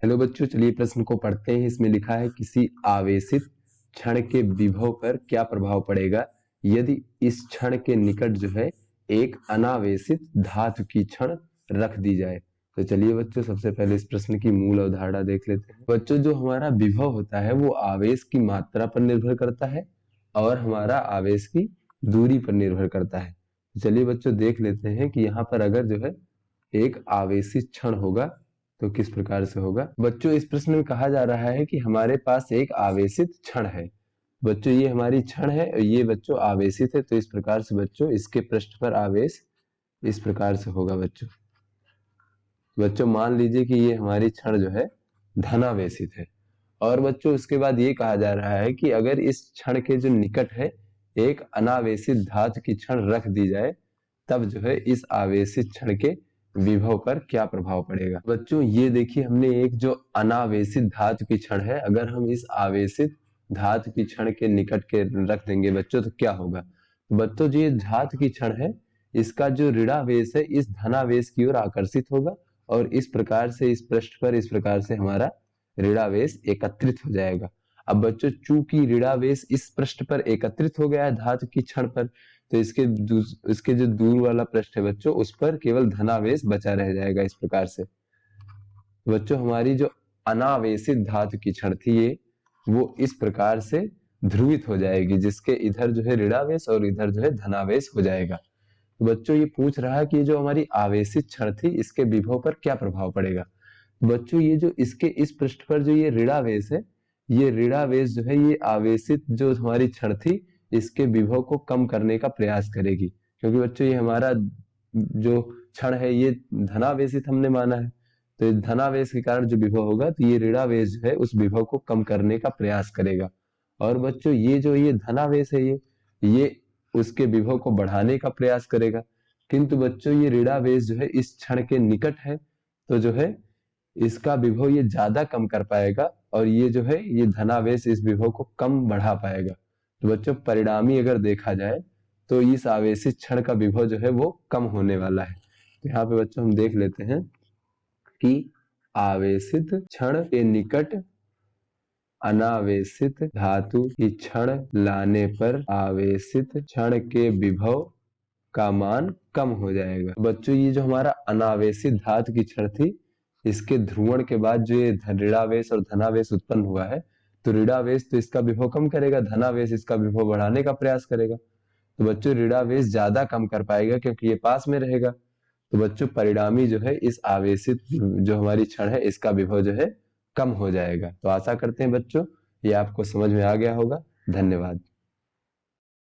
Hello बच्चों, चलिए प्रश्न को पढ़ते हैं। इसमें लिखा है किसी आवेशित क्षण के विभव पर क्या प्रभाव पड़ेगा यदि इस क्षण के निकट जो है एक अनावेशित धातु की क्षण रख दी जाए। तो चलिए बच्चों, सबसे पहले इस प्रश्न की मूल अवधारणा देख लेते हैं। बच्चों, जो हमारा विभव होता है वो आवेश की मात्रा पर निर्भर करता है और हमारा आवेश की दूरी पर निर्भर करता है। चलिए बच्चों, देख लेते हैं कि यहाँ पर अगर जो है एक आवेशित क्षण होगा तो किस प्रकार से होगा। बच्चों, इस प्रश्न में कहा जा रहा है कि हमारे पास एक आवेशित क्षण है। बच्चों, ये हमारी क्षण है और ये बच्चों आवेशित है। तो इस प्रकार से बच्चों इसके पृष्ठ पर आवेश इस प्रकार से होगा। बच्चों मान लीजिए कि ये हमारी क्षण जो है धनावेशित है। और बच्चों उसके बाद ये कहा जा रहा है कि अगर इस क्षण के जो निकट है एक अनावेशित धातु की क्षण रख दी जाए तब जो है इस आवेशित क्षण के विभव पर क्या प्रभाव पड़ेगा। बच्चों ये देखिए, हमने एक जो अनावेशित धातु की क्षण है, अगर हम इस आवेशित धातु की क्षण के निकट के रख देंगे बच्चों तो क्या होगा। बच्चों जो ये धातु की क्षण है इसका जो ऋणावेश है इस धनावेश की ओर आकर्षित होगा और इस प्रकार से इस पृष्ठ पर इस प्रकार से हमारा ऋणावेश एकत्रित हो जाएगा। अब बच्चों चूंकि ऋणावेश इस पृष्ठ पर एकत्रित हो गया है धातु की क्षण पर, तो इसके जो दूर वाला पृष्ठ है बच्चों उस पर केवल धनावेश बचा रह जाएगा इस प्रकार से। बच्चों हमारी जो अनावेशित धातु की क्षण थी ये वो इस प्रकार से ध्रुवित हो जाएगी, जिसके इधर जो है ऋणावेश और इधर जो है धनावेश हो जाएगा। तो बच्चों ये पूछ रहा है कि ये जो हमारी आवेशित क्षण थी इसके विभव पर क्या प्रभाव पड़ेगा। बच्चों ये जो इसके इस पृष्ठ पर जो ये ऋणावेश है, ये ऋणावेश जो है ये आवेशित जो हमारी क्षण थी इसके विभव को कम करने का प्रयास करेगी, क्योंकि बच्चों ये हमारा जो क्षण है ये धनावेशित हमने माना है। तो इस धनावेश के कारण जो विभव होगा तो ये ऋणावेश जो है उस विभव को कम करने का प्रयास करेगा। और बच्चों ये जो ये धनावेश है ये उसके विभव को बढ़ाने का प्रयास करेगा। किंतु बच्चों ये ऋणावेश जो है इस क्षण के निकट है तो जो है इसका विभव ये ज्यादा कम कर पाएगा और ये जो है ये धनावेश इस विभव को कम बढ़ा पाएगा। तो बच्चों परिणामी अगर देखा जाए तो इस आवेशित क्षण का विभव जो है वो कम होने वाला है। तो यहाँ पे बच्चों हम देख लेते हैं कि आवेशित क्षण के निकट अनावेशित धातु की क्षण लाने पर आवेशित क्षण के विभव का मान कम हो जाएगा। बच्चों ये जो हमारा अनावेशित धातु की क्षण थी इसके ध्रुवण के बाद जो ये ऋणावेश और धनावेश उत्पन्न हुआ है तो ऋणावेश तो इसका विभव कम करेगा, धनावेश इसका विभव बढ़ाने का प्रयास करेगा। तो बच्चों ऋणावेश ज्यादा कम कर पाएगा क्योंकि ये पास में रहेगा। तो बच्चों परिणामी जो है इस आवेशित जो हमारी क्षण है इसका विभव जो है कम हो जाएगा। तो आशा करते हैं बच्चों ये आपको समझ में आ गया होगा। धन्यवाद।